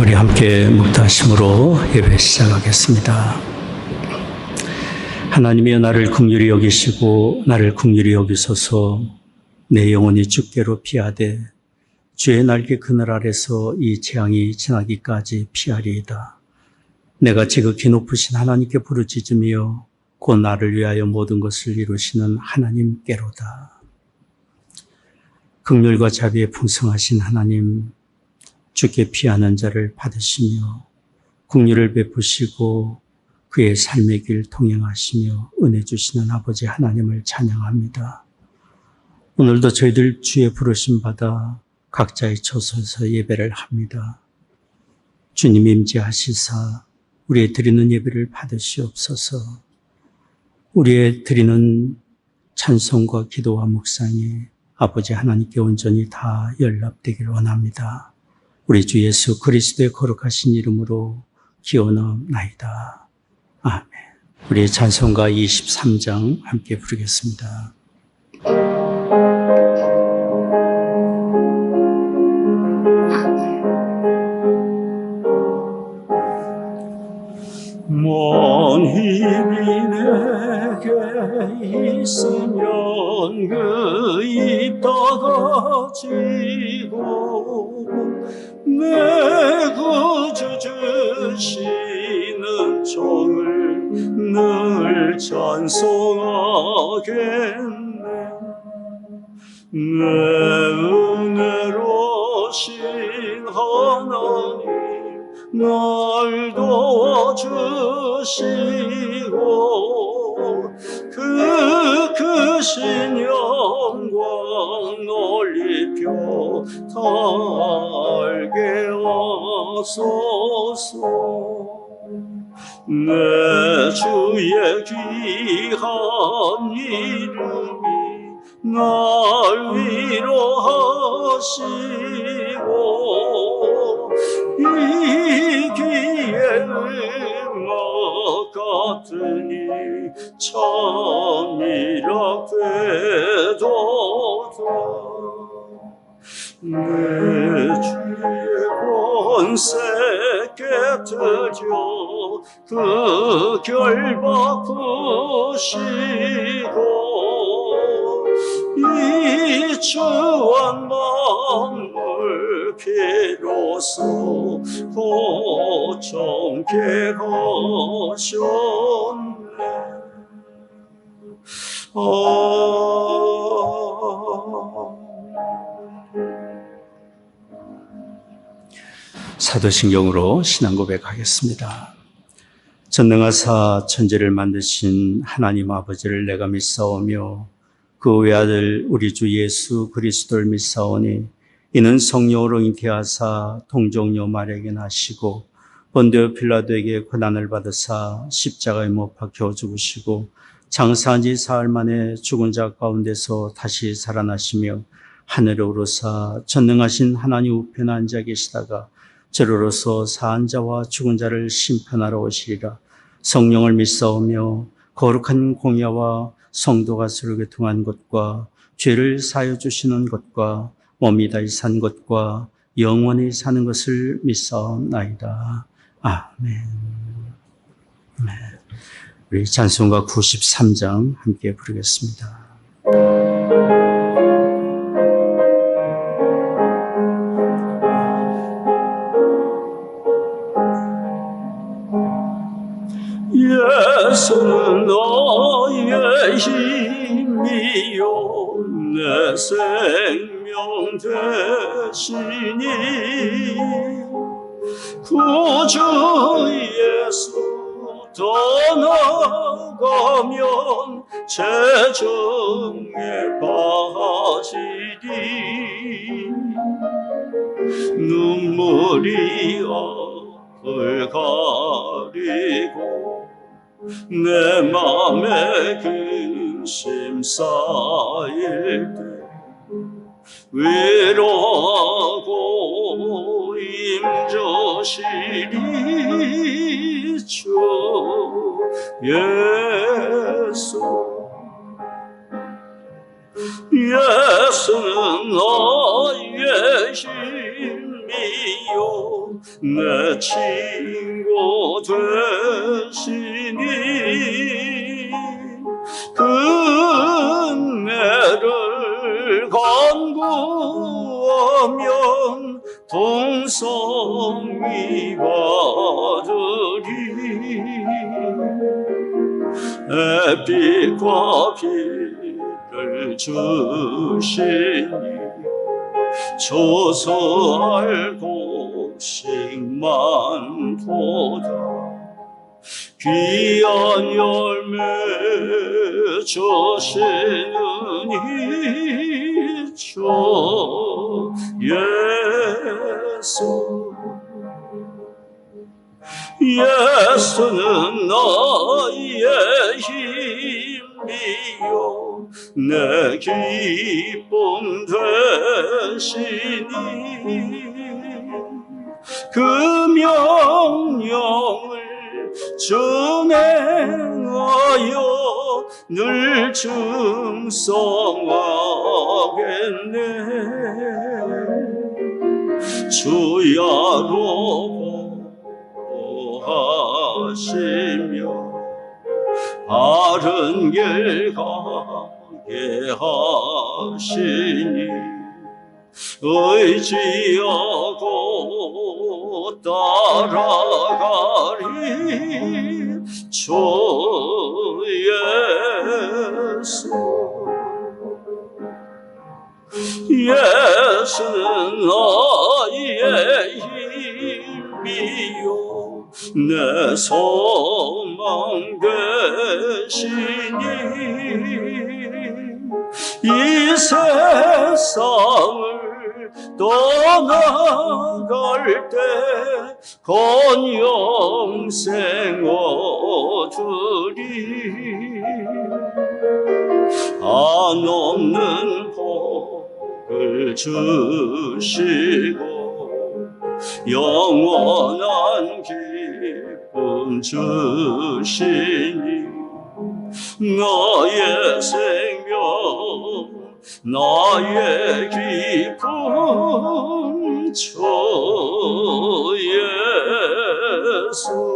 우리 함께 묵다심으로 예배 시작하겠습니다. 하나님이여 나를 긍휼히 여기시고 나를 긍휼히 여기소서. 내 영혼이 주께로 피하되 주의 날개 그늘 아래서 이 재앙이 지나기까지 피하리이다. 내가 지극히 높으신 하나님께 부르짖으며 곧 나를 위하여 모든 것을 이루시는 하나님께로다. 긍휼과 자비에 풍성하신 하나님, 주께 피하는 자를 받으시며 긍휼을 베푸시고 그의 삶의 길 통행하시며 은혜 주시는 아버지 하나님을 찬양합니다. 오늘도 저희들 주의 부르심 받아 각자의 처소에서 예배를 합니다. 주님 임재하시사 우리의 드리는 예배를 받으시옵소서. 우리의 드리는 찬송과 기도와 묵상이 아버지 하나님께 온전히 다 연락되기를 원합니다. 우리 주 예수 그리스도의 거룩하신 이름으로 기원하옵나이다. 아멘. 우리 찬송가 23장 함께 부르겠습니다. 먼 힘이 내게 있으면 그 입 닫아지고 내 구주 주시는 종을 늘 찬송하겠네. 내 은혜로신 하나님 날 도와주시고 그 크신 영광 널리 펴 달게 하소서. 내 주의 귀한 이름이 날 위로하시고 이 귀의 음악 같으니 참이라 되도다. 내 주의 권세 깨뜨려 그 결 바꾸시고 이 주한 만물 비로소 고정케 하셨네. 사도신경으로 신앙 고백하겠습니다. 전능하사 천지를 만드신 하나님 아버지를 내가 믿사오며 그 외아들 우리 주 예수 그리스도를 믿사오니 이는 성령으로 잉태하사 동정녀 마리아에게 나시고 본디오 빌라도에게 고난을 받으사 십자가에 못 박혀 죽으시고 장사한 지 사흘 만에 죽은 자 가운데서 다시 살아나시며 하늘에 오르사 전능하신 하나님 우편에 앉아 계시다가 저로서 사한 자와 죽은 자를 심판하러 오시리라. 성령을 믿사오며 거룩한 공야와 성도가 서로 교통한 것과 죄를 사하여 주시는 것과 몸이 다시 산 것과 영원히 사는 것을 믿사옵나이다. 아멘. 아멘. 우리 찬송가 93장 함께 부르겠습니다. 예수는 너의 힘이요 내 생명 되시니 구주 예수 떠나가면 재정에 빠지리. 눈물이 앞을 가리고 내 맘에 근심 쌓일 때 외로워하고 힘주시리 주 예수. 예수는 나의 힘이요 내 친구 되시니 은혜를 간구하면 동성이 받으리 햇빛과 비를 주시니 조소할 곡식만 보다 귀한 열매 주시느니 주 예수 예수는 나의 힘이요 내 기쁨 되시니 그 명령을 준행하여 늘 충성하겠네 주야로 보호하시며 바른 길 가게 하시니 의지하고 따라가리 주 예수 예수는 나의 힘이요 내 소망 되시니 이 세상을 떠나갈 때 건 영생 얻으리 한없는 복을 주시고 영원한 기쁨 주시니 나의 생명 나의 기쁨 주 예수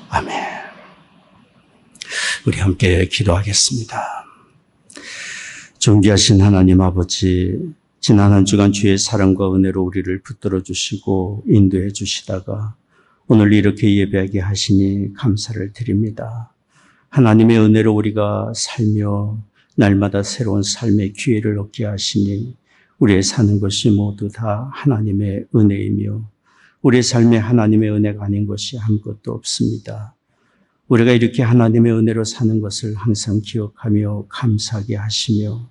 아멘. 우리 함께 기도하겠습니다. 존귀하신 하나님 아버지, 지난 한 주간 주의 사랑과 은혜로 우리를 붙들어 주시고 인도해 주시다가 오늘 이렇게 예배하게 하시니 감사를 드립니다. 하나님의 은혜로 우리가 살며 날마다 새로운 삶의 기회를 얻게 하시니 우리의 사는 것이 모두 다 하나님의 은혜이며 우리의 삶에 하나님의 은혜가 아닌 것이 아무것도 없습니다. 우리가 이렇게 하나님의 은혜로 사는 것을 항상 기억하며 감사하게 하시며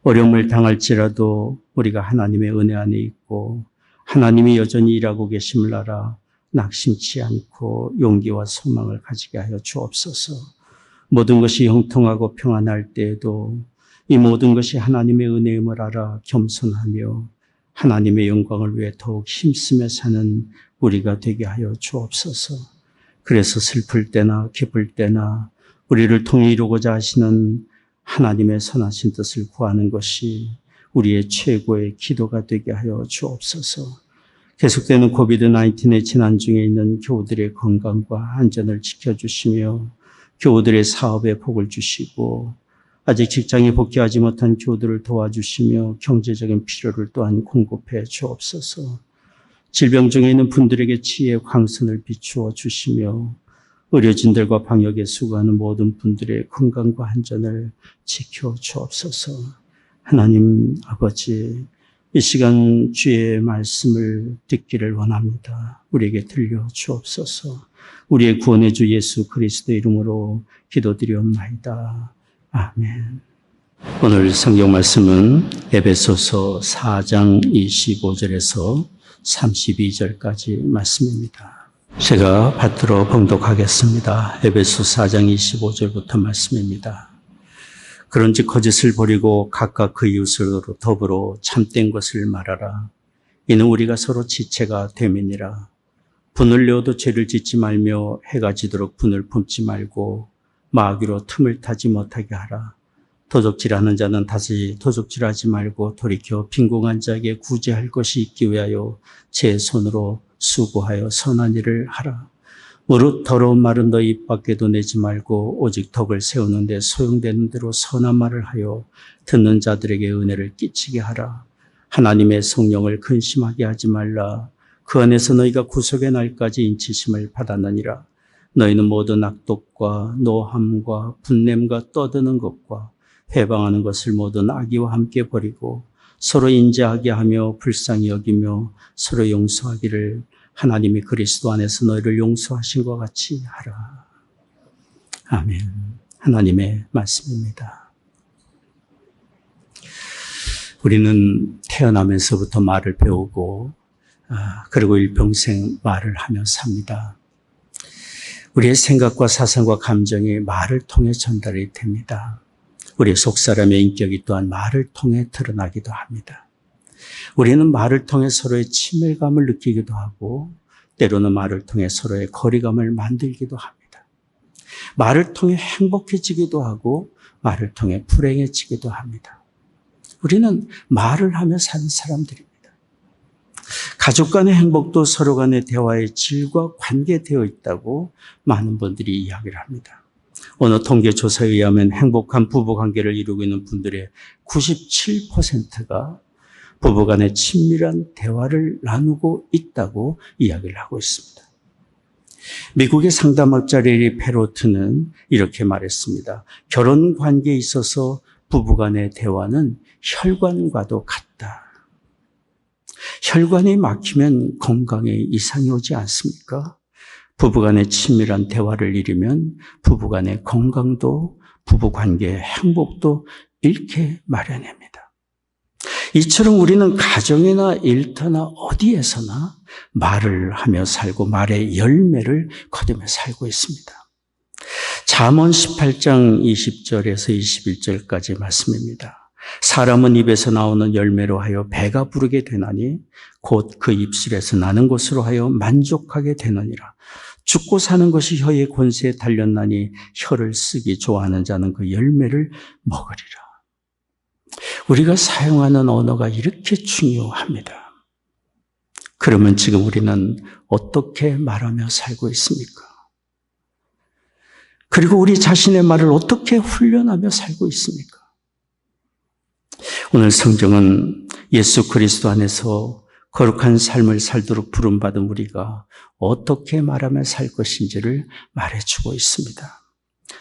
어려움을 당할지라도 우리가 하나님의 은혜 안에 있고 하나님이 여전히 일하고 계심을 알아 낙심치 않고 용기와 소망을 가지게 하여 주옵소서. 모든 것이 형통하고 평안할 때에도 이 모든 것이 하나님의 은혜임을 알아 겸손하며 하나님의 영광을 위해 더욱 힘쓰며 사는 우리가 되게 하여 주옵소서. 그래서 슬플 때나 기쁠 때나 우리를 통해 이루고자 하시는 하나님의 선하신 뜻을 구하는 것이 우리의 최고의 기도가 되게 하여 주옵소서. 계속되는 코비드-19의 재난 중에 있는 교우들의 건강과 안전을 지켜주시며 교우들의 사업에 복을 주시고 아직 직장에 복귀하지 못한 교우들을 도와주시며 경제적인 필요를 또한 공급해 주옵소서. 질병 중에 있는 분들에게 치유의 광선을 비추어 주시며 의료진들과 방역에 수고하는 모든 분들의 건강과 안전을 지켜 주옵소서. 하나님 아버지, 이 시간 주의 말씀을 듣기를 원합니다. 우리에게 들려 주옵소서. 우리의 구원의 주 예수 그리스도 이름으로 기도드리옵나이다. 아멘. 오늘 성경 말씀은 에베소서 4장 25절에서 32절까지 말씀입니다. 제가 받들어 봉독하겠습니다. 에베소 4장 25절부터 말씀입니다. 그런즉 거짓을 버리고 각각 그 이웃으로 더불어 참된 것을 말하라. 이는 우리가 서로 지체가 됨이니라. 분을 내어도 죄를 짓지 말며 해가 지도록 분을 품지 말고 마귀로 틈을 타지 못하게 하라. 도적질하는 자는 다시 도적질하지 말고 돌이켜 빈궁한 자에게 구제할 것이 있기 위하여 제 손으로 수고하여 선한 일을 하라. 무릇 더러운 말은 너희 입 밖에도 내지 말고 오직 덕을 세우는 데 소용되는 대로 선한 말을 하여 듣는 자들에게 은혜를 끼치게 하라. 하나님의 성령을 근심하게 하지 말라. 그 안에서 너희가 구속의 날까지 인치심을 받았느니라. 너희는 모든 악독과 노함과 분냄과 떠드는 것과 회방하는 것을 모든 악의와 함께 버리고 서로 인자하게 하며 불쌍히 여기며 서로 용서하기를 하나님이 그리스도 안에서 너희를 용서하신 것 같이 하라. 아멘. 하나님의 말씀입니다. 우리는 태어나면서부터 말을 배우고 그리고 일평생 말을 하며 삽니다. 우리의 생각과 사상과 감정이 말을 통해 전달이 됩니다. 우리의 속사람의 인격이 또한 말을 통해 드러나기도 합니다. 우리는 말을 통해 서로의 친밀감을 느끼기도 하고 때로는 말을 통해 서로의 거리감을 만들기도 합니다. 말을 통해 행복해지기도 하고 말을 통해 불행해지기도 합니다. 우리는 말을 하며 사는 사람들입니다. 가족 간의 행복도 서로 간의 대화의 질과 관계되어 있다고 많은 분들이 이야기를 합니다. 어느 통계조사에 의하면 행복한 부부관계를 이루고 있는 분들의 97%가 부부간의 친밀한 대화를 나누고 있다고 이야기를 하고 있습니다. 미국의 상담학자 레리 페로트는 이렇게 말했습니다. 결혼 관계에 있어서 부부간의 대화는 혈관과도 같다. 혈관이 막히면 건강에 이상이 오지 않습니까? 부부간의 친밀한 대화를 잃으면 부부간의 건강도 부부관계의 행복도 잃게 마련입니다. 이처럼 우리는 가정이나 일터나 어디에서나 말을 하며 살고 말의 열매를 거두며 살고 있습니다. 잠언 18장 20절에서 21절까지 말씀입니다. 사람은 입에서 나오는 열매로 하여 배가 부르게 되나니 곧 그 입술에서 나는 것으로 하여 만족하게 되느니라. 죽고 사는 것이 혀의 권세에 달렸나니 혀를 쓰기 좋아하는 자는 그 열매를 먹으리라. 우리가 사용하는 언어가 이렇게 중요합니다. 그러면 지금 우리는 어떻게 말하며 살고 있습니까? 그리고 우리 자신의 말을 어떻게 훈련하며 살고 있습니까? 오늘 성경은 예수 그리스도 안에서 거룩한 삶을 살도록 부름받은 우리가 어떻게 말하며 살 것인지를 말해주고 있습니다.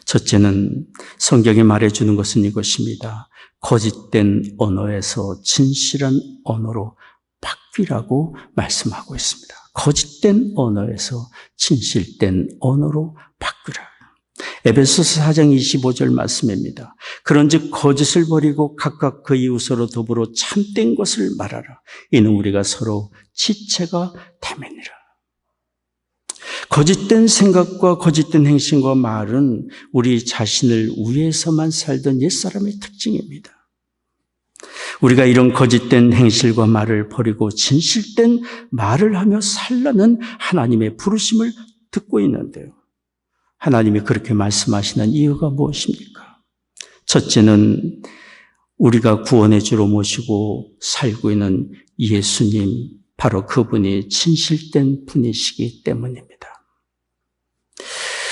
첫째는 성경이 말해주는 것은 이것입니다. 거짓된 언어에서 진실한 언어로 바뀌라고 말씀하고 있습니다. 거짓된 언어에서 진실된 언어로 바꾸라. 에베소서 4장 25절 말씀입니다. 그런즉 거짓을 버리고 각각 그 이웃으로 더불어 참된 것을 말하라. 이는 우리가 서로 지체가 됨이니라. 거짓된 생각과 거짓된 행실과 말은 우리 자신을 위해서만 살던 옛사람의 특징입니다. 우리가 이런 거짓된 행실과 말을 버리고 진실된 말을 하며 살라는 하나님의 부르심을 듣고 있는데요. 하나님이 그렇게 말씀하시는 이유가 무엇입니까? 첫째는 우리가 구원의 주로 모시고 살고 있는 예수님, 바로 그분이 진실된 분이시기 때문입니다.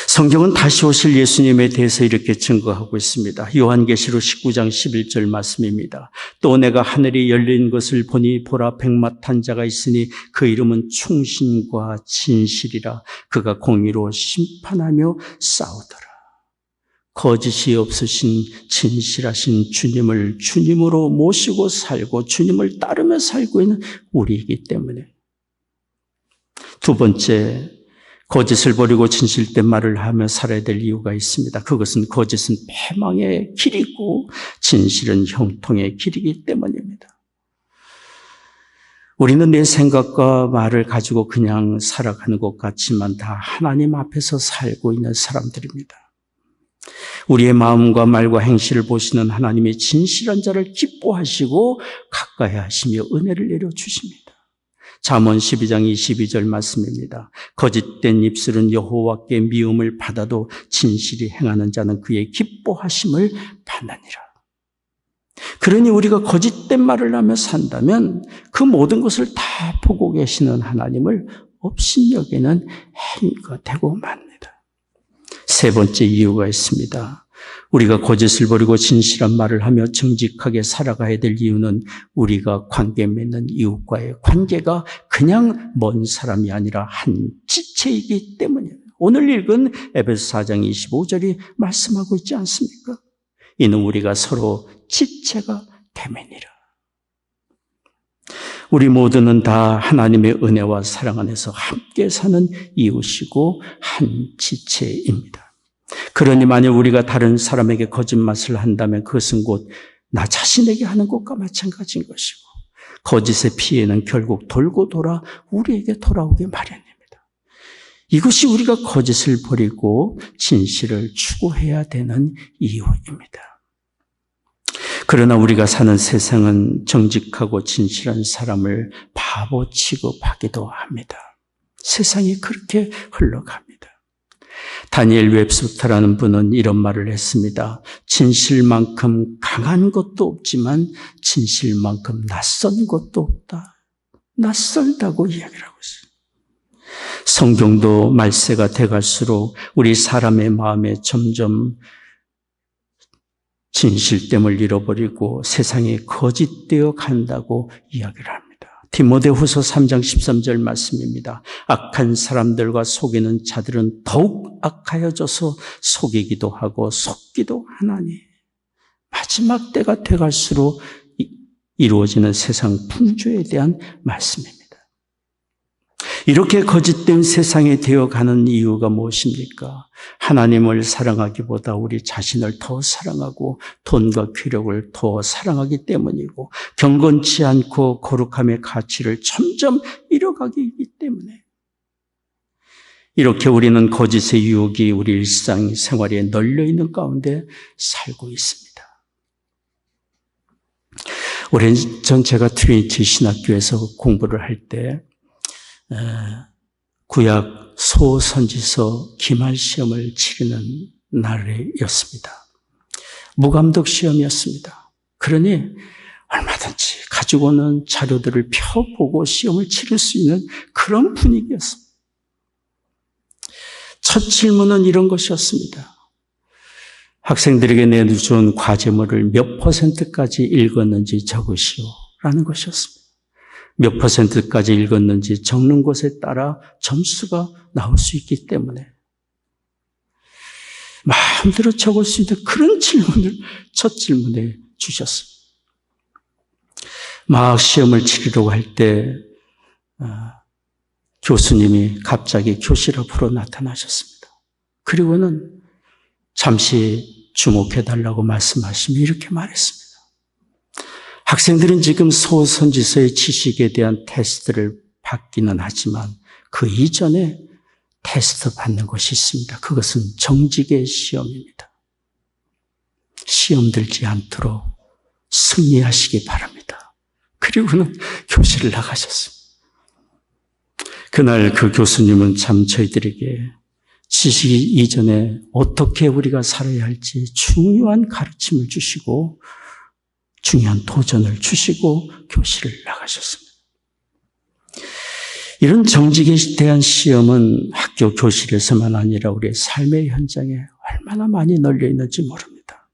성경은 다시 오실 예수님에 대해서 이렇게 증거하고 있습니다. 요한계시록 19장 11절 말씀입니다. 또 내가 하늘이 열린 것을 보니 보라 백마탄 자가 있으니 그 이름은 충신과 진실이라. 그가 공의로 심판하며 싸우더라. 거짓이 없으신 진실하신 주님을 주님으로 모시고 살고 주님을 따르며 살고 있는 우리이기 때문에. 두 번째, 거짓을 버리고 진실된 말을 하며 살아야 될 이유가 있습니다. 그것은 거짓은 패망의 길이고 진실은 형통의 길이기 때문입니다. 우리는 내 생각과 말을 가지고 그냥 살아가는 것 같지만 다 하나님 앞에서 살고 있는 사람들입니다. 우리의 마음과 말과 행실을 보시는 하나님이 진실한 자를 기뻐하시고 가까이 하시며 은혜를 내려주십니다. 잠언 12장 22절 말씀입니다. 거짓된 입술은 여호와께 미움을 받아도 진실이 행하는 자는 그의 기뻐하심을 받느니라. 그러니 우리가 거짓된 말을 하며 산다면 그 모든 것을 다 보고 계시는 하나님을 업신여기는 행위가 되고 맙니다. 세 번째 이유가 있습니다. 우리가 거짓을 버리고 진실한 말을 하며 정직하게 살아가야 될 이유는 우리가 관계 맺는 이웃과의 관계가 그냥 먼 사람이 아니라 한 지체이기 때문이에요. 오늘 읽은 에베소 4장 25절이 말씀하고 있지 않습니까? 이는 우리가 서로 지체가 됨이니라. 우리 모두는 다 하나님의 은혜와 사랑 안에서 함께 사는 이웃이고 한 지체입니다. 그러니 만약 우리가 다른 사람에게 거짓말을 한다면 그것은 곧 나 자신에게 하는 것과 마찬가지인 것이고 거짓의 피해는 결국 돌고 돌아 우리에게 돌아오기 마련입니다. 이것이 우리가 거짓을 버리고 진실을 추구해야 되는 이유입니다. 그러나 우리가 사는 세상은 정직하고 진실한 사람을 바보 취급하기도 합니다. 세상이 그렇게 흘러갑니다. 다니엘 웹스터라는 분은 이런 말을 했습니다. 진실만큼 강한 것도 없지만 진실만큼 낯선 것도 없다. 낯설다고 이야기를 하고 있어요. 성경도 말세가 돼갈수록 우리 사람의 마음에 점점 진실됨을 잃어버리고 세상에 거짓되어 간다고 이야기를 합니다. 디모데후서 3장 13절 말씀입니다. 악한 사람들과 속이는 자들은 더욱 악하여져서 속이기도 하고 속기도 하나니 마지막 때가 돼갈수록 이루어지는 세상 풍조에 대한 말씀입니다. 이렇게 거짓된 세상에 되어가는 이유가 무엇입니까? 하나님을 사랑하기보다 우리 자신을 더 사랑하고 돈과 쾌력을 더 사랑하기 때문이고 경건치 않고 거룩함의 가치를 점점 잃어가기 때문에 이렇게 우리는 거짓의 유혹이 우리 일상생활에 널려있는 가운데 살고 있습니다. 오랜 전 제가 트리니티 신학교에서 공부를 할 때 구약 소선지서 기말 시험을 치르는 날이었습니다. 무감독 시험이었습니다. 그러니 얼마든지 가지고 오는 자료들을 펴보고 시험을 치를 수 있는 그런 분위기였습니다. 첫 질문은 이런 것이었습니다. 학생들에게 내준 과제물을 몇 %까지 읽었는지 적으시오 라는 것이었습니다. 몇 %까지 읽었는지 적는 것에 따라 점수가 나올 수 있기 때문에 마음대로 적을 수 있는 그런 질문을 첫 질문에 주셨습니다. 막 시험을 치르려고 할 때 교수님이 갑자기 교실 앞으로 나타나셨습니다. 그리고는 잠시 주목해달라고 말씀하시며 이렇게 말했습니다. 학생들은 지금 소선지서의 지식에 대한 테스트를 받기는 하지만 그 이전에 테스트 받는 것이 있습니다. 그것은 정직의 시험입니다. 시험 들지 않도록 승리하시기 바랍니다. 그리고는 교실을 나가셨습니다. 그날 그 교수님은 참 저희들에게 지식이 이전에 어떻게 우리가 살아야 할지 중요한 가르침을 주시고 중요한 도전을 주시고 교실을 나가셨습니다. 이런 정직에 대한 시험은 학교 교실에서만 아니라 우리의 삶의 현장에 얼마나 많이 널려 있는지 모릅니다.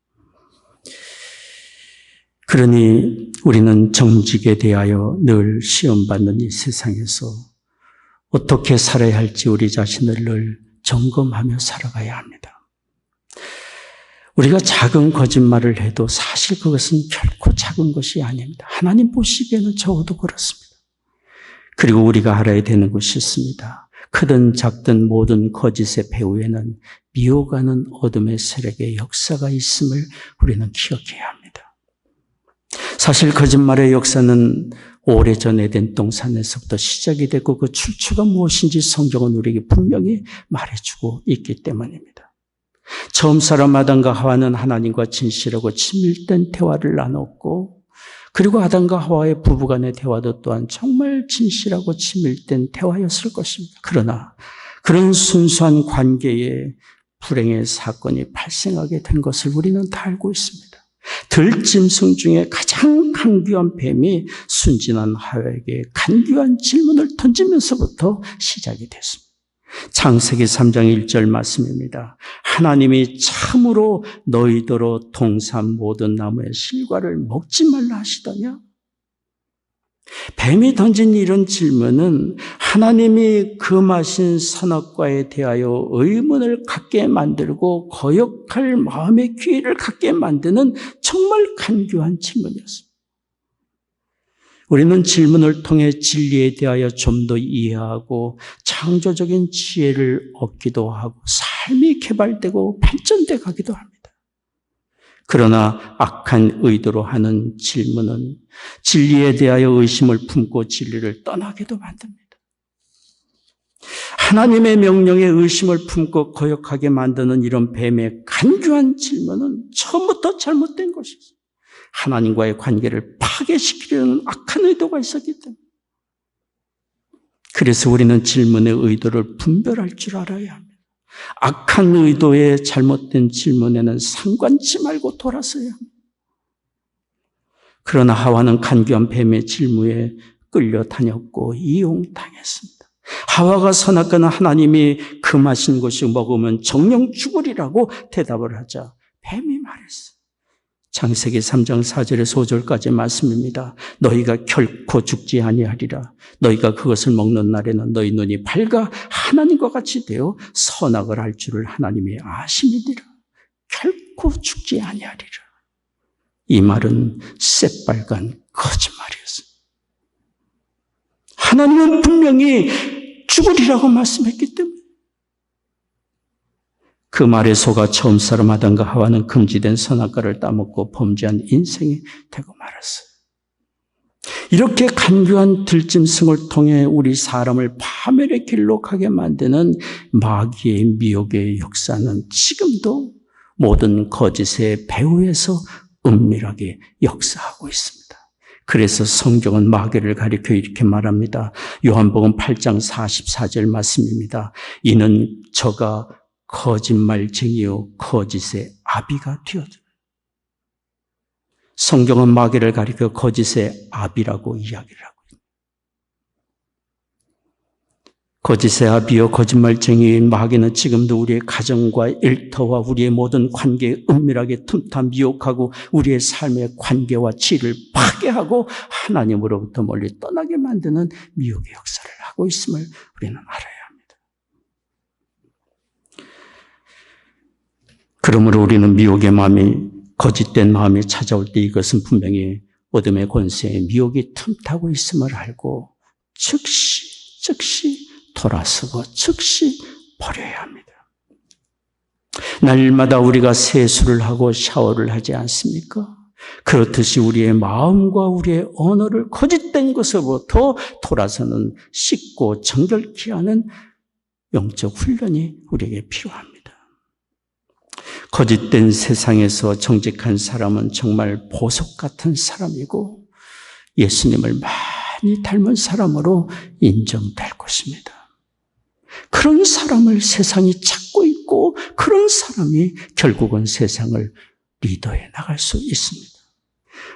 그러니 우리는 정직에 대하여 늘 시험받는 이 세상에서 어떻게 살아야 할지 우리 자신을 늘 점검하며 살아가야 합니다. 우리가 작은 거짓말을 해도 사실 그것은 결코 작은 것이 아닙니다. 하나님 보시기에는 적어도 그렇습니다. 그리고 우리가 알아야 되는 것이 있습니다. 크든 작든 모든 거짓의 배후에는 미혹하는 어둠의 세력의 역사가 있음을 우리는 기억해야 합니다. 사실 거짓말의 역사는 오래전 에덴 동산에서부터 시작이 됐고 그 출처가 무엇인지 성경은 우리에게 분명히 말해주고 있기 때문입니다. 처음 사람 아담과 하와는 하나님과 진실하고 친밀된 대화를 나눴고 그리고 아담과 하와의 부부간의 대화도 또한 정말 진실하고 친밀된 대화였을 것입니다. 그러나 그런 순수한 관계에 불행의 사건이 발생하게 된 것을 우리는 다 알고 있습니다. 들짐승 중에 가장 간교한 뱀이 순진한 하와에게 간교한 질문을 던지면서부터 시작이 됐습니다. 창세기 3장 1절 말씀입니다. 하나님이 참으로 너희더러 동산 모든 나무의 실과를 먹지 말라 하시더냐? 뱀이 던진 이런 질문은 하나님이 금하신 선악과에 대하여 의문을 갖게 만들고 거역할 마음의 기회를 갖게 만드는 정말 간교한 질문이었습니다. 우리는 질문을 통해 진리에 대하여 좀 더 이해하고 창조적인 지혜를 얻기도 하고 삶이 개발되고 발전돼 가기도 합니다. 그러나 악한 의도로 하는 질문은 진리에 대하여 의심을 품고 진리를 떠나게도 만듭니다. 하나님의 명령에 의심을 품고 거역하게 만드는 이런 뱀의 간교한 질문은 처음부터 잘못된 것이죠. 하나님과의 관계를 파괴시키려는 악한 의도가 있었기 때문에. 그래서 우리는 질문의 의도를 분별할 줄 알아야 합니다. 악한 의도의 잘못된 질문에는 상관치 말고 돌아서야 합니다. 그러나 하와는 간교한 뱀의 질문에 끌려다녔고 이용당했습니다. 하와가 선악과는 하나님이 금하신 것이 먹으면 정령 죽으리라고 대답을 하자 뱀이 말했어요. 창세기 3장 4절에서 5절까지 말씀입니다. 너희가 결코 죽지 아니하리라. 너희가 그것을 먹는 날에는 너희 눈이 밝아 하나님과 같이 되어 선악을 할 줄을 하나님이 아심이니라. 결코 죽지 아니하리라. 이 말은 새빨간 거짓말이었습니다. 하나님은 분명히 죽으리라고 말씀했기 때문에 그 말에 속아 처음 사람 아담과 하와는 금지된 선악과를 따먹고 범죄한 인생이 되고 말았어요. 이렇게 간교한 들짐승을 통해 우리 사람을 파멸의 길로 가게 만드는 마귀의 미혹의 역사는 지금도 모든 거짓의 배후에서 은밀하게 역사하고 있습니다. 그래서 성경은 마귀를 가리켜 이렇게 말합니다. 요한복음 8장 44절 말씀입니다. 이는 저가 거짓말쟁이요 거짓의 아비가 되어져. 성경은 마귀를 가리켜 거짓의 아비라고 이야기를 하고 있습니다. 거짓의 아비요 거짓말쟁이인 마귀는 지금도 우리의 가정과 일터와 우리의 모든 관계에 은밀하게 틈타 미혹하고 우리의 삶의 관계와 질을 파괴하고 하나님으로부터 멀리 떠나게 만드는 미혹의 역사를 하고 있음을 우리는 알아야 합니다. 그러므로 우리는 미혹의 마음이 거짓된 마음이 찾아올 때 이것은 분명히 어둠의 권세에 미혹이 틈타고 있음을 알고 즉시 돌아서고 즉시 버려야 합니다. 날마다 우리가 세수를 하고 샤워를 하지 않습니까? 그렇듯이 우리의 마음과 우리의 언어를 거짓된 것으로부터 돌아서는 씻고 정결케 하는 영적 훈련이 우리에게 필요합니다. 거짓된 세상에서 정직한 사람은 정말 보석 같은 사람이고 예수님을 많이 닮은 사람으로 인정될 것입니다. 그런 사람을 세상이 찾고 있고 그런 사람이 결국은 세상을 리더해 나갈 수 있습니다.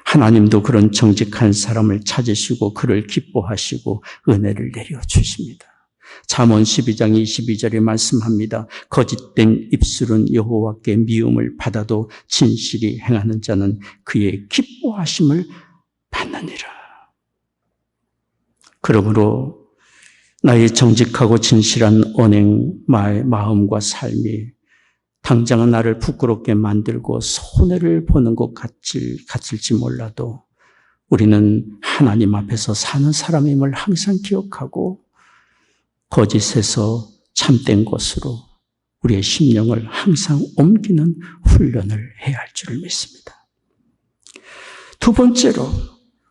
하나님도 그런 정직한 사람을 찾으시고 그를 기뻐하시고 은혜를 내려주십니다. 잠언 12장 22절에 말씀합니다. 거짓된 입술은 여호와께 미움을 받아도 진실이 행하는 자는 그의 기뻐하심을 받느니라. 그러므로 나의 정직하고 진실한 언행, 마음과 삶이 당장은 나를 부끄럽게 만들고 손해를 보는 것 같을지 몰라도 우리는 하나님 앞에서 사는 사람임을 항상 기억하고 거짓에서 참된 것으로 우리의 심령을 항상 옮기는 훈련을 해야 할 줄을 믿습니다. 두 번째로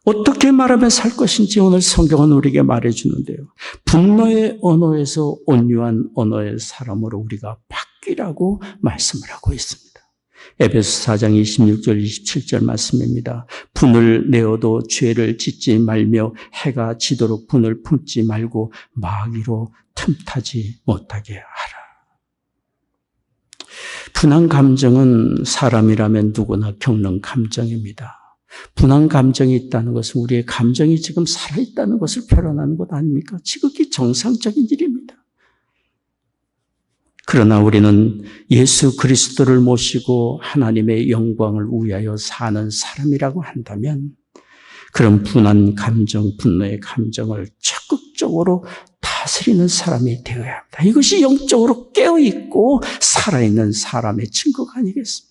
어떻게 말하며 살 것인지 오늘 성경은 우리에게 말해주는데요. 분노의 언어에서 온유한 언어의 사람으로 우리가 바뀌라고 말씀을 하고 있습니다. 에베소 4장 26절 27절 말씀입니다. 분을 내어도 죄를 짓지 말며 해가 지도록 분을 품지 말고 마귀로 틈타지 못하게 하라. 분한 감정은 사람이라면 누구나 겪는 감정입니다. 분한 감정이 있다는 것은 우리의 감정이 지금 살아있다는 것을 표현하는 것 아닙니까? 지극히 정상적인 일입니다. 그러나 우리는 예수 그리스도를 모시고 하나님의 영광을 위하여 사는 사람이라고 한다면 그런 분한 감정, 분노의 감정을 적극적으로 다스리는 사람이 되어야 합니다. 이것이 영적으로 깨어있고 살아있는 사람의 증거가 아니겠습니까?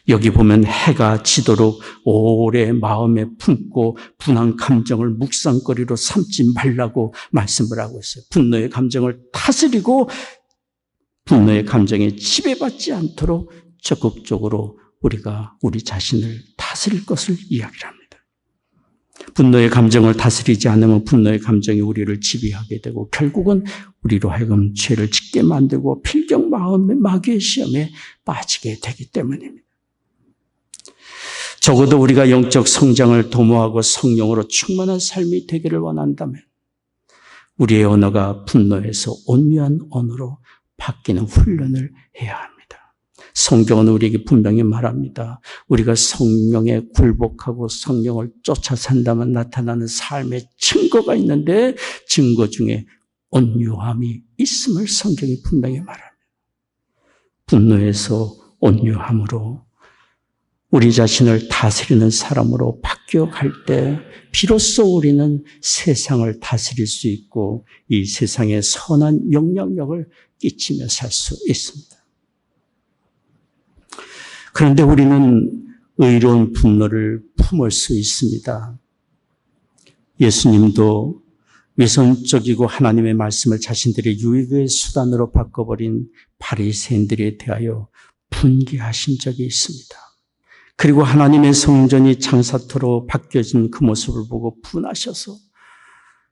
여기 보면 해가 지도록 오래 마음에 품고 분한 감정을 묵상거리로 삼지 말라고 말씀을 하고 있어요. 분노의 감정을 다스리고 분노의 감정에 지배받지 않도록 적극적으로 우리가 우리 자신을 다스릴 것을 이야기합니다. 분노의 감정을 다스리지 않으면 분노의 감정이 우리를 지배하게 되고 결국은 우리로 하여금 죄를 짓게 만들고 필경 마음의 마귀의 시험에 빠지게 되기 때문입니다. 적어도 우리가 영적 성장을 도모하고 성령으로 충만한 삶이 되기를 원한다면 우리의 언어가 분노에서 온유한 언어로 바뀌는 훈련을 해야 합니다. 성경은 우리에게 분명히 말합니다. 우리가 성령에 굴복하고 성령을 쫓아 산다면 나타나는 삶의 증거가 있는데 증거 중에 온유함이 있음을 성경이 분명히 말합니다. 분노에서 온유함으로 우리 자신을 다스리는 사람으로 바뀌어갈 때 비로소 우리는 세상을 다스릴 수 있고 이 세상에 선한 영향력을 끼치며 살 수 있습니다. 그런데 우리는 의로운 분노를 품을 수 있습니다. 예수님도 위선적이고 하나님의 말씀을 자신들의 유익의 수단으로 바꿔버린 바리새인들에 대하여 분개하신 적이 있습니다. 그리고 하나님의 성전이 장사터로 바뀌어진 그 모습을 보고 분하셔서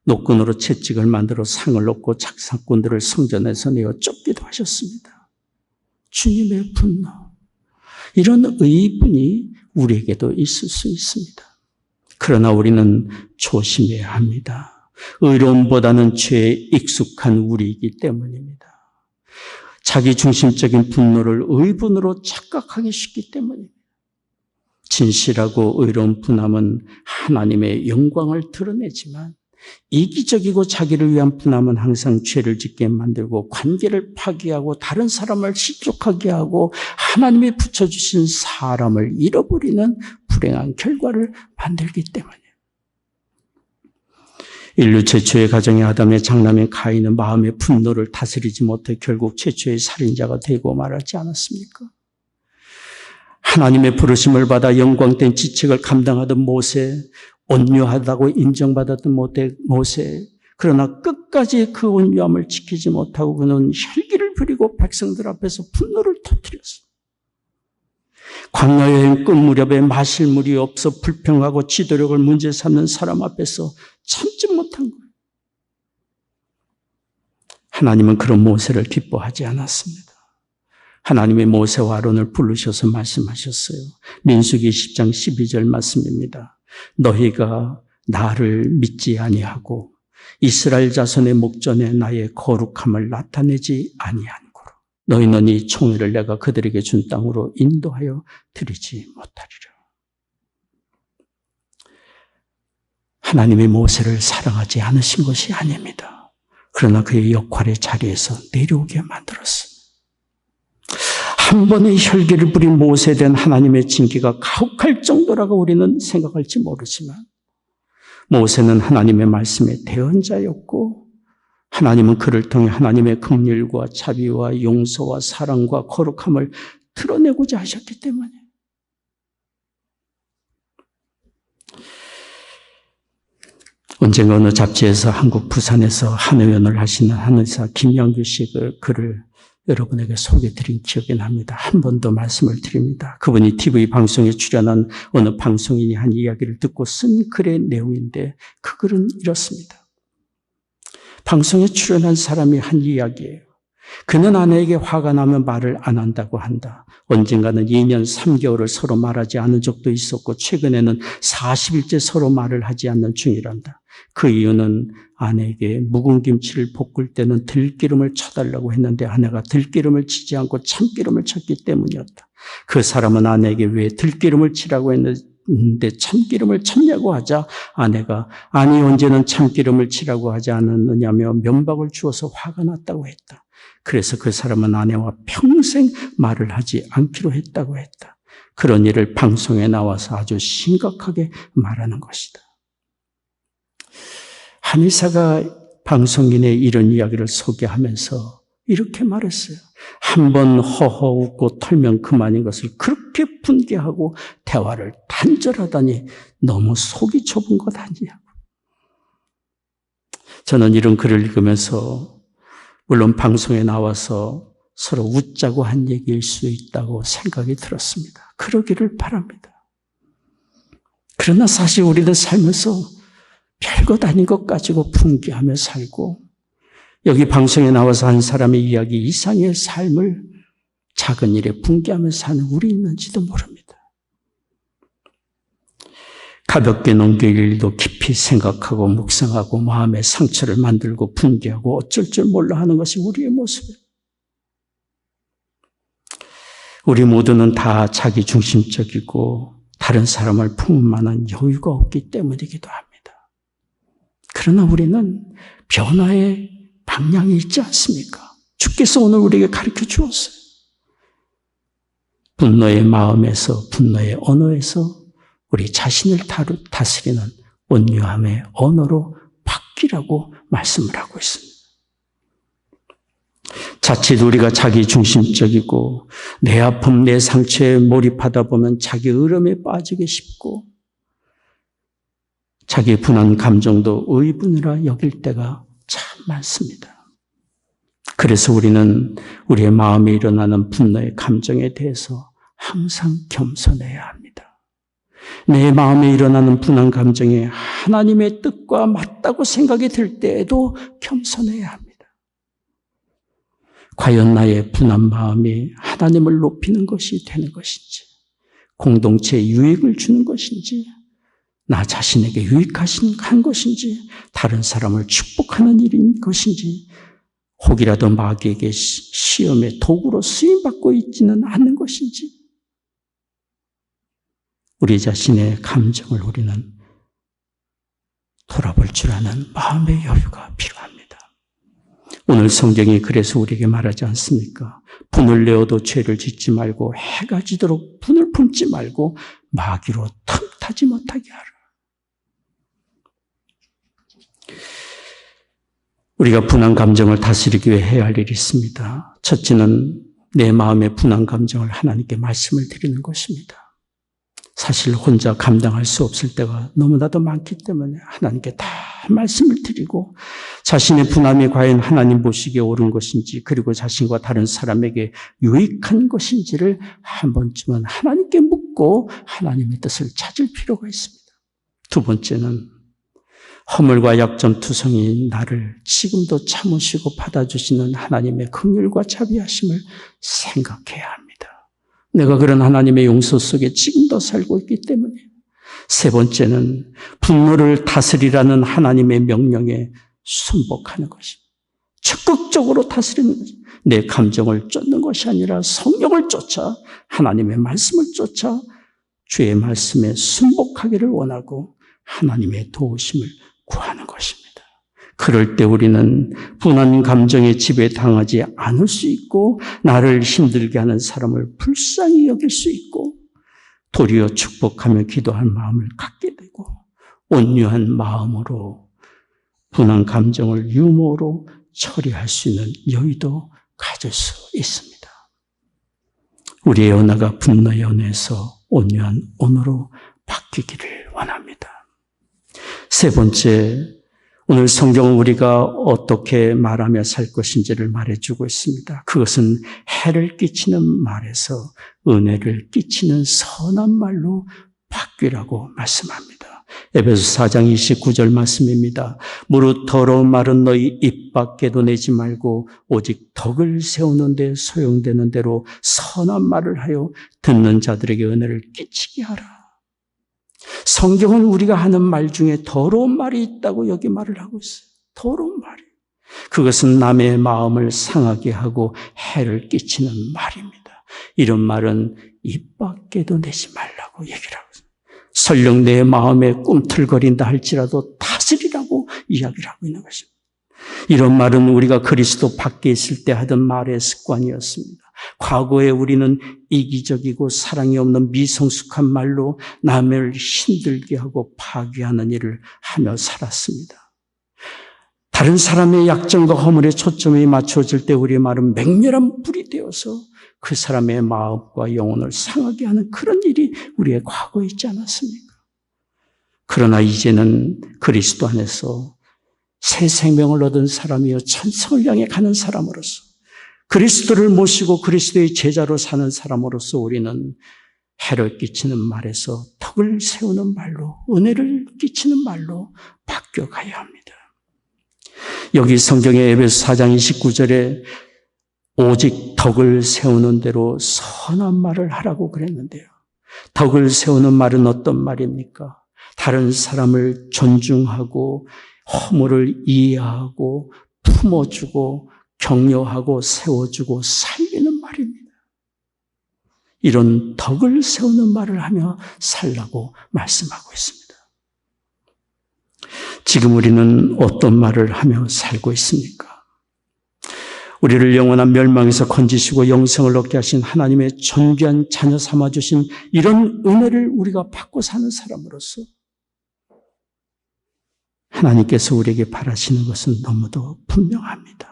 노끈으로 채찍을 만들어 상을 놓고 작사꾼들을 성전에서 내어 쫓기도 하셨습니다. 주님의 분노, 이런 의분이 우리에게도 있을 수 있습니다. 그러나 우리는 조심해야 합니다. 의로움보다는 죄에 익숙한 우리이기 때문입니다. 자기중심적인 분노를 의분으로 착각하기 쉽기 때문입니다. 진실하고 의로운 분함은 하나님의 영광을 드러내지만 이기적이고 자기를 위한 분함은 항상 죄를 짓게 만들고 관계를 파괴하고 다른 사람을 실족하게 하고 하나님이 붙여주신 사람을 잃어버리는 불행한 결과를 만들기 때문이에요. 인류 최초의 가정의 아담의 장남인 가인은 마음의 분노를 다스리지 못해 결국 최초의 살인자가 되고 말하지 않았습니까? 하나님의 부르심을 받아 영광된 지책을 감당하던 모세, 온유하다고 인정받았던 모세, 그러나 끝까지 그 온유함을 지키지 못하고 그는 혈기를 부리고 백성들 앞에서 분노를 터뜨렸어. 광야 여행 끝 무렵에 마실 물이 없어 불평하고 지도력을 문제 삼는 사람 앞에서 참지 못한 거예요. 하나님은 그런 모세를 기뻐하지 않았습니다. 하나님의 모세와 아론을 부르셔서 말씀하셨어요. 민수기 10장 12절 말씀입니다. 너희가 나를 믿지 아니하고 이스라엘 자손의 목전에 나의 거룩함을 나타내지 아니한고로 너희는 이 총회를 내가 그들에게 준 땅으로 인도하여 드리지 못하리라. 하나님의 모세를 사랑하지 않으신 것이 아닙니다. 그러나 그의 역할의 자리에서 내려오게 만들었습니다. 한 번의 혈기를 부린 모세에 대한 하나님의 징계가 가혹할 정도라고 우리는 생각할지 모르지만 모세는 하나님의 말씀의 대언자였고 하나님은 그를 통해 하나님의 긍휼과 자비와 용서와 사랑과 거룩함을 드러내고자 하셨기 때문에 언젠가 어느 잡지에서 한국 부산에서 한 의원을 하시는 한 의사 김영규 씨 그 글을 여러분에게 소개드린 기억이 납니다. 한 번 더 말씀을 드립니다. 그분이 TV 방송에 출연한 어느 방송인이 한 이야기를 듣고 쓴 글의 내용인데 그 글은 이렇습니다. 방송에 출연한 사람이 한 이야기예요. 그는 아내에게 화가 나면 말을 안 한다고 한다. 언젠가는 2년 3개월을 서로 말하지 않은 적도 있었고 최근에는 40일째 서로 말을 하지 않는 중이란다. 그 이유는 아내에게 묵은 김치를 볶을 때는 들기름을 쳐달라고 했는데 아내가 들기름을 치지 않고 참기름을 쳤기 때문이었다. 그 사람은 아내에게 왜 들기름을 치라고 했는데 참기름을 쳤냐고 하자 아내가 아니 언제는 참기름을 치라고 하지 않았느냐며 면박을 주어서 화가 났다고 했다. 그래서 그 사람은 아내와 평생 말을 하지 않기로 했다고 했다. 그런 일을 방송에 나와서 아주 심각하게 말하는 것이다. 한 의사가 방송인의 이런 이야기를 소개하면서 이렇게 말했어요. 한번 허허 웃고 털면 그만인 것을 그렇게 분개하고 대화를 단절하다니 너무 속이 좁은 것 아니냐고. 저는 이런 글을 읽으면서 물론 방송에 나와서 서로 웃자고 한 얘기일 수 있다고 생각이 들었습니다. 그러기를 바랍니다. 그러나 사실 우리는 살면서 별것 아닌 것 가지고 분개하며 살고 여기 방송에 나와서 한 사람의 이야기 이상의 삶을 작은 일에 분개하며 사는 우리 있는지도 모릅니다. 가볍게 넘길 일도 깊이 생각하고 묵상하고 마음의 상처를 만들고 분개하고 어쩔 줄 몰라 하는 것이 우리의 모습이에요. 우리 모두는 다 자기 중심적이고 다른 사람을 품을 만한 여유가 없기 때문이기도 합니다. 그러나 우리는 변화의 방향이 있지 않습니까? 주께서 오늘 우리에게 가르쳐 주었어요. 분노의 마음에서 분노의 언어에서 우리 자신을 다스리는 온유함의 언어로 바뀌라고 말씀을 하고 있습니다. 자칫 우리가 자기 중심적이고 내 아픔, 내 상처에 몰입하다 보면 자기 으름에 빠지기 쉽고 자기 분한 감정도 의분이라 여길 때가 참 많습니다. 그래서 우리는 우리의 마음에 일어나는 분노의 감정에 대해서 항상 겸손해야 합니다. 내 마음에 일어나는 분한 감정에 하나님의 뜻과 맞다고 생각이 들 때에도 겸손해야 합니다. 과연 나의 분한 마음이 하나님을 높이는 것이 되는 것인지, 공동체에 유익을 주는 것인지, 나 자신에게 유익한 것인지, 다른 사람을 축복하는 일인 것인지, 혹이라도 마귀에게 시험의 도구로 쓰임받고 있지는 않는 것인지, 우리 자신의 감정을 우리는 돌아볼 줄 아는 마음의 여유가 필요합니다. 오늘 성경이 그래서 우리에게 말하지 않습니까? 분을 내어도 죄를 짓지 말고 해가 지도록 분을 품지 말고 마귀로 틈타지 못하게 하라. 우리가 분한 감정을 다스리기 위해 해야 할 일이 있습니다. 첫째는 내 마음의 분한 감정을 하나님께 말씀을 드리는 것입니다. 사실 혼자 감당할 수 없을 때가 너무나도 많기 때문에 하나님께 다 말씀을 드리고 자신의 분함이 과연 하나님 보시기에 옳은 것인지 그리고 자신과 다른 사람에게 유익한 것인지를 한 번쯤은 하나님께 묻고 하나님의 뜻을 찾을 필요가 있습니다. 두 번째는 허물과 약점투성인 나를 지금도 참으시고 받아주시는 하나님의 긍휼과 자비하심을 생각해야 합니다. 내가 그런 하나님의 용서 속에 지금도 살고 있기 때문에. 세 번째는 분노를 다스리라는 하나님의 명령에 순복하는 것입니다. 적극적으로 다스리는 것입니다. 내 감정을 쫓는 것이 아니라 성령을 쫓아 하나님의 말씀을 쫓아 주의 말씀에 순복하기를 원하고 하나님의 도우심을 구하는 것입니다. 그럴 때 우리는 분한 감정에 지배당하지 않을 수 있고 나를 힘들게 하는 사람을 불쌍히 여길 수 있고 도리어 축복하며 기도할 마음을 갖게 되고 온유한 마음으로 분한 감정을 유머로 처리할 수 있는 여유도 가질 수 있습니다. 우리의 언어가 분노의 언어에서 온유한 언어로 바뀌기를 원합니다. 세 번째, 오늘 성경은 우리가 어떻게 말하며 살 것인지를 말해주고 있습니다. 그것은 해를 끼치는 말에서 은혜를 끼치는 선한 말로 바뀌라고 말씀합니다. 에베소 4장 29절 말씀입니다. 무릇 더러운 말은 너희 입 밖에도 내지 말고 오직 덕을 세우는 데 소용되는 대로 선한 말을 하여 듣는 자들에게 은혜를 끼치게 하라. 성경은 우리가 하는 말 중에 더러운 말이 있다고 여기 말을 하고 있어요. 더러운 말이. 그것은 남의 마음을 상하게 하고 해를 끼치는 말입니다. 이런 말은 입 밖에도 내지 말라고 얘기를 하고 있어요. 설령 내 마음에 꿈틀거린다 할지라도 다스리라고 이야기를 하고 있는 것입니다. 이런 말은 우리가 그리스도 밖에 있을 때 하던 말의 습관이었습니다. 과거에 우리는 이기적이고 사랑이 없는 미성숙한 말로 남을 힘들게 하고 파괴하는 일을 하며 살았습니다. 다른 사람의 약점과 허물에 초점이 맞춰질 때 우리의 말은 맹렬한 불이 되어서 그 사람의 마음과 영혼을 상하게 하는 그런 일이 우리의 과거에 있지 않았습니까? 그러나 이제는 그리스도 안에서 새 생명을 얻은 사람이요 천성을 향해 가는 사람으로서 그리스도를 모시고 그리스도의 제자로 사는 사람으로서 우리는 해를 끼치는 말에서 덕을 세우는 말로, 은혜를 끼치는 말로 바뀌어가야 합니다. 여기 성경의 에베소 4장 29절에 오직 덕을 세우는 대로 선한 말을 하라고 그랬는데요. 덕을 세우는 말은 어떤 말입니까? 다른 사람을 존중하고 허물을 이해하고 품어주고 격려하고 세워주고 살리는 말입니다. 이런 덕을 세우는 말을 하며 살라고 말씀하고 있습니다. 지금 우리는 어떤 말을 하며 살고 있습니까? 우리를 영원한 멸망에서 건지시고 영생을 얻게 하신 하나님의 존귀한 자녀 삼아주신 이런 은혜를 우리가 받고 사는 사람으로서 하나님께서 우리에게 바라시는 것은 너무도 분명합니다.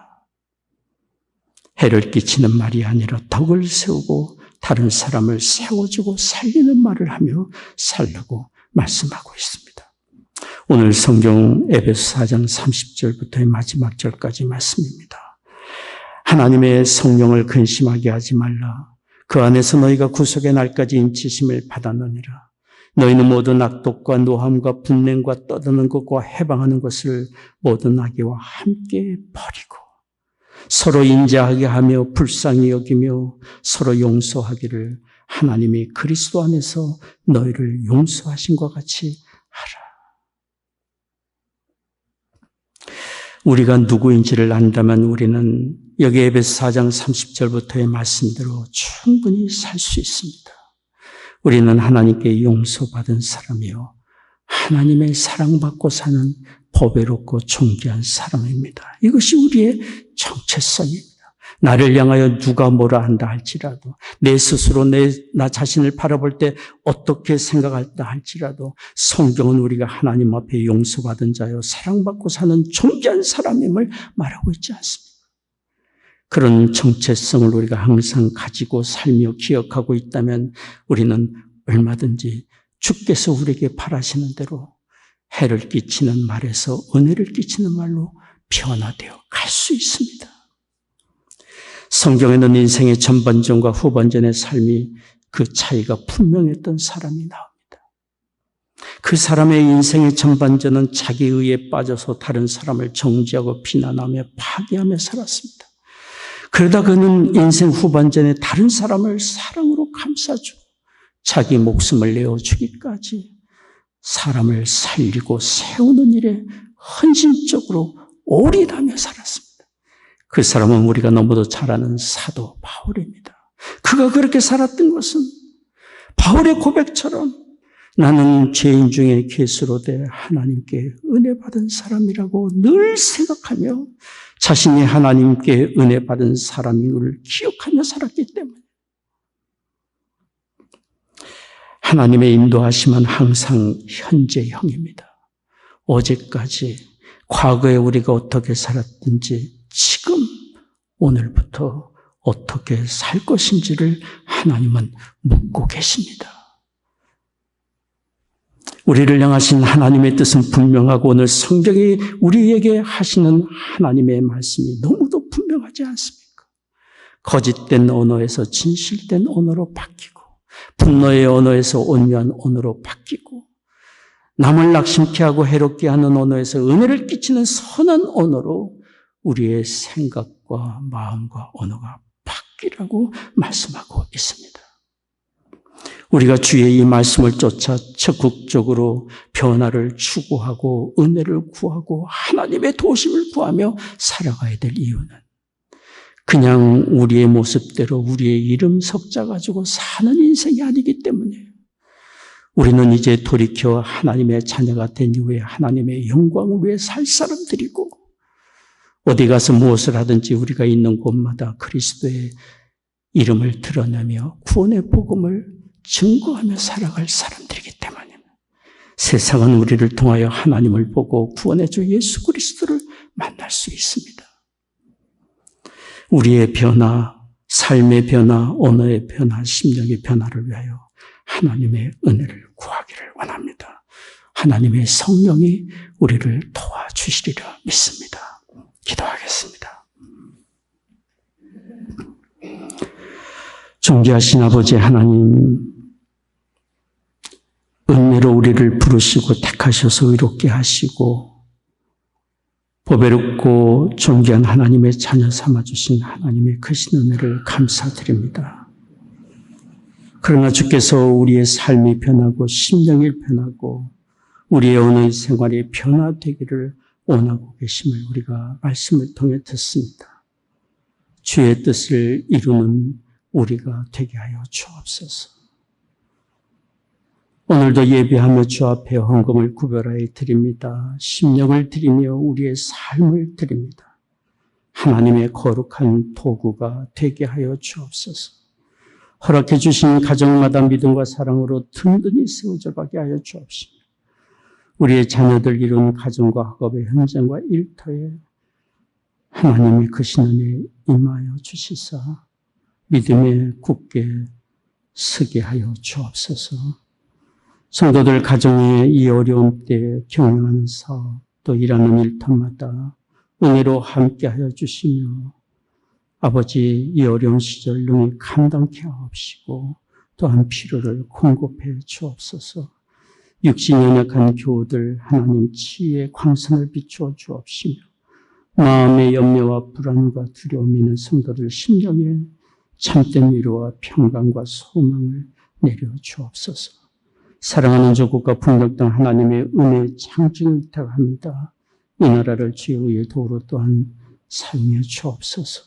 해를 끼치는 말이 아니라 덕을 세우고 다른 사람을 세워주고 살리는 말을 하며 살라고 말씀하고 있습니다. 오늘 성경 에베소 4장 30절부터의 마지막 절까지 말씀입니다. 하나님의 성령을 근심하게 하지 말라. 그 안에서 너희가 구속의 날까지 인치심을 받았느니라. 너희는 모든 악독과 노함과 분냄과 떠드는 것과 해방하는 것을 모든 악의와 함께 버리고 서로 인자하게 하며 불쌍히 여기며 서로 용서하기를 하나님이 그리스도 안에서 너희를 용서하신 것 같이 하라. 우리가 누구인지를 안다면 우리는 여기 에베소 4장 30절부터의 말씀대로 충분히 살 수 있습니다. 우리는 하나님께 용서받은 사람이요 하나님의 사랑받고 사는 보배롭고 존귀한 사람입니다. 이것이 우리의 정체성입니다. 나를 향하여 누가 뭐라 한다 할지라도 내 스스로 나 자신을 바라볼 때 어떻게 생각할다 할지라도 성경은 우리가 하나님 앞에 용서받은 자요 사랑받고 사는 존귀한 사람임을 말하고 있지 않습니까? 그런 정체성을 우리가 항상 가지고 살며 기억하고 있다면 우리는 얼마든지 주께서 우리에게 바라시는 대로 해를 끼치는 말에서 은혜를 끼치는 말로 변화되어 갈 수 있습니다. 성경에는 인생의 전반전과 후반전의 삶이 그 차이가 분명했던 사람이 나옵니다. 그 사람의 인생의 전반전은 자기 의에 빠져서 다른 사람을 정죄하고 비난하며 파괴하며 살았습니다. 그러다 그는 인생 후반전에 다른 사람을 사랑으로 감싸주고 자기 목숨을 내어주기까지 사람을 살리고 세우는 일에 헌신적으로 올인하며 살았습니다. 그 사람은 우리가 너무도 잘 아는 사도 바울입니다. 그가 그렇게 살았던 것은 바울의 고백처럼 나는 죄인 중에 괴수로 돼 하나님께 은혜 받은 사람이라고 늘 생각하며 자신이 하나님께 은혜 받은 사람임을 기억하며 살았기 때문에 하나님의 인도하심은 항상 현재형입니다. 어제까지 과거에 우리가 어떻게 살았든지 지금 오늘부터 어떻게 살 것인지를 하나님은 묻고 계십니다. 우리를 향하신 하나님의 뜻은 분명하고 오늘 성경이 우리에게 하시는 하나님의 말씀이 너무도 분명하지 않습니까? 거짓된 언어에서 진실된 언어로 바뀌고 분노의 언어에서 온유한 언어로 바뀌고 남을 낙심케 하고 해롭게 하는 언어에서 은혜를 끼치는 선한 언어로 우리의 생각과 마음과 언어가 바뀌라고 말씀하고 있습니다. 우리가 주의 이 말씀을 쫓아 적극적으로 변화를 추구하고 은혜를 구하고 하나님의 도심을 구하며 살아가야 될 이유는 그냥 우리의 모습대로 우리의 이름 석자 가지고 사는 인생이 아니기 때문이에요. 우리는 이제 돌이켜 하나님의 자녀가 된 이후에 하나님의 영광을 위해 살 사람들이고 어디 가서 무엇을 하든지 우리가 있는 곳마다 그리스도의 이름을 드러내며 구원의 복음을 증거하며 살아갈 사람들이기 때문에 세상은 우리를 통하여 하나님을 보고 구원의 주 예수 그리스도를 만날 수 있습니다. 우리의 변화, 삶의 변화, 언어의 변화, 심령의 변화를 위하여 하나님의 은혜를 구하기를 원합니다. 하나님의 성령이 우리를 도와주시리라 믿습니다. 기도하겠습니다. 존귀하신 아버지 하나님, 은혜로 우리를 부르시고 택하셔서 의롭게 하시고 보배롭고 존귀한 하나님의 자녀 삼아주신 하나님의 크신 은혜를 감사드립니다. 그러나 주께서 우리의 삶이 변하고 심령이 변하고 우리의 오늘 생활이 변화되기를 원하고 계심을 우리가 말씀을 통해 듣습니다. 주의 뜻을 이루는 우리가 되게 하여 주옵소서. 오늘도 예배하며 주 앞에 헌금을 구별하여 드립니다. 심령을 드리며 우리의 삶을 드립니다. 하나님의 거룩한 도구가 되게 하여 주옵소서. 허락해 주신 가정마다 믿음과 사랑으로 든든히 세워져 가게 하여 주옵시며 우리의 자녀들 이룬 가정과 학업의 현장과 일터에 하나님의 크신 은혜 임하여 주시사 믿음에 굳게 서게 하여 주옵소서. 성도들 가정에 이 어려운 때에 경영하는 사업 또 일하는 일터마다 은혜로 함께하여 주시며 아버지 이 어려운 시절 능히 감당케 하옵시고 또한 필요를 공급해 주옵소서. 육신이 연약한 교우들 하나님 치유의 광선을 비추어 주옵시며 마음의 염려와 불안과 두려움이 있는 성도들 심령에 참된 위로와 평강과 소망을 내려 주옵소서. 사랑하는 조국과 북녘 땅 하나님의 은혜의 창증을 부탁합니다. 이 나라를 주의 의의 도로 또한 사용해 주옵소서.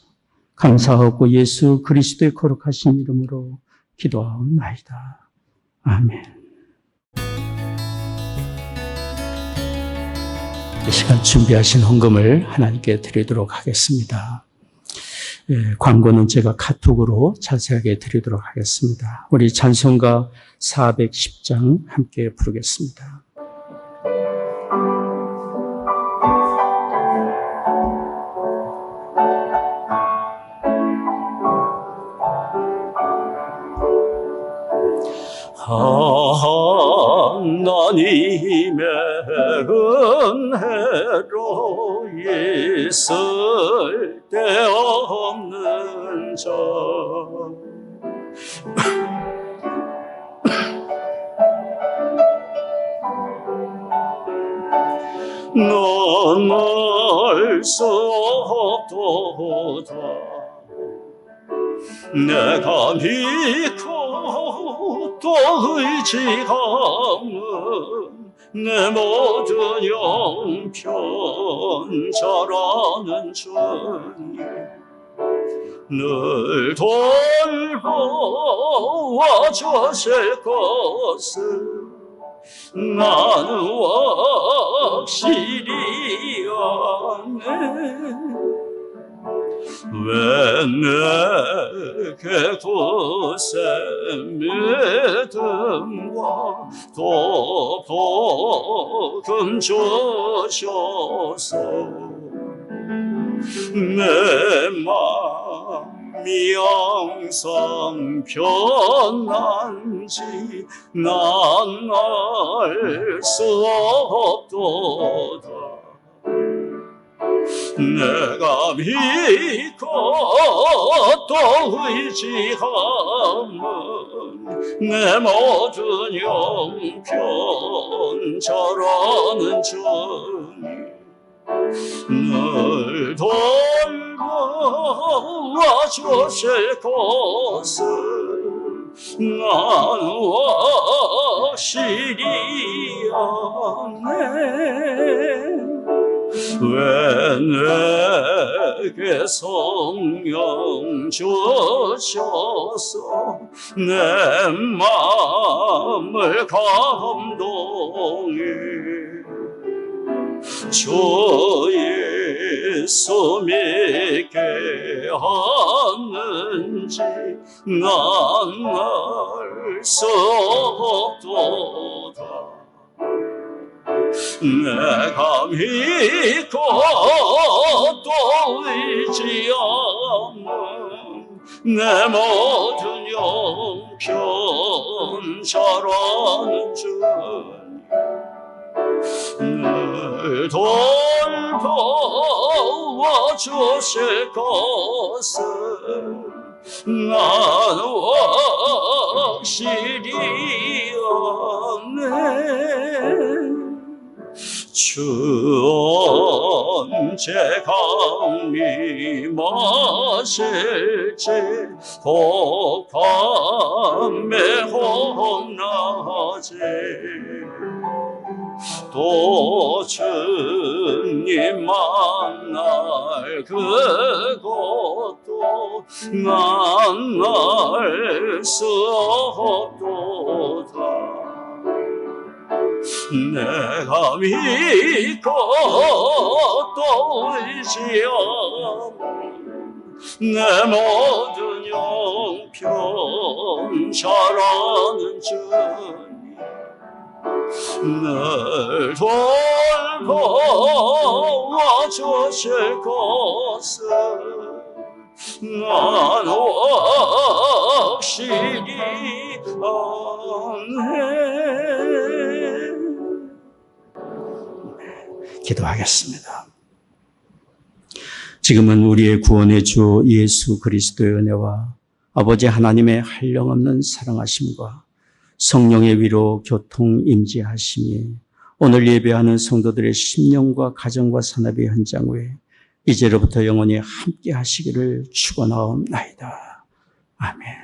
감사하고 예수 그리스도의 거룩하신 이름으로 기도하옵나이다. 아멘. 이 시간 준비하신 헌금을 하나님께 드리도록 하겠습니다. 광고는 제가 카톡으로 자세하게 드리도록 하겠습니다. 우리 찬송가 410장 함께 부르겠습니다. 하나님의 은혜로 있을 데 없는 자 넌 알 수 없도다. 내가 믿고 또 의지하는 내 모든 영편 잘하는 주님 늘 돌보아 주실 것을 나는 확실히 아네. 왜 내게 두세 믿음과 또 복음 주셔서 내 마음이 항상 편한지 난 알 수 없도다. 내가 믿고 또 의지하는 내 모든 영편 잘하는 주님 늘 돌보아 주실 것을 난 확실히 없네. 왜 내게 성령 주셔서 내 마음을 감동해 주 예수 믿게 하는지 난 알 수 없도다. 내가 믿고 또 의지하는 내 모든 영편 잘하는 주님 늘 돌보아 주실 것을 난 확실히 아네. 주 언제 감히 마실지 혹함에 혼나지 또 주님 만날 그것도 난 알 수 없도다. 내가 믿고 또 의지하는 내 모든 영편 잘하는 주님 늘 돌보아 주실 것을 난 확실히 아네. 기도하겠습니다. 지금은 우리의 구원의 주 예수 그리스도의 은혜와 아버지 하나님의 한량없는 사랑하심과 성령의 위로 교통 임재하심이 오늘 예배하는 성도들의 심령과 가정과 산업의 현장 위에 이제로부터 영원히 함께 하시기를 축원하옵나이다. 아멘.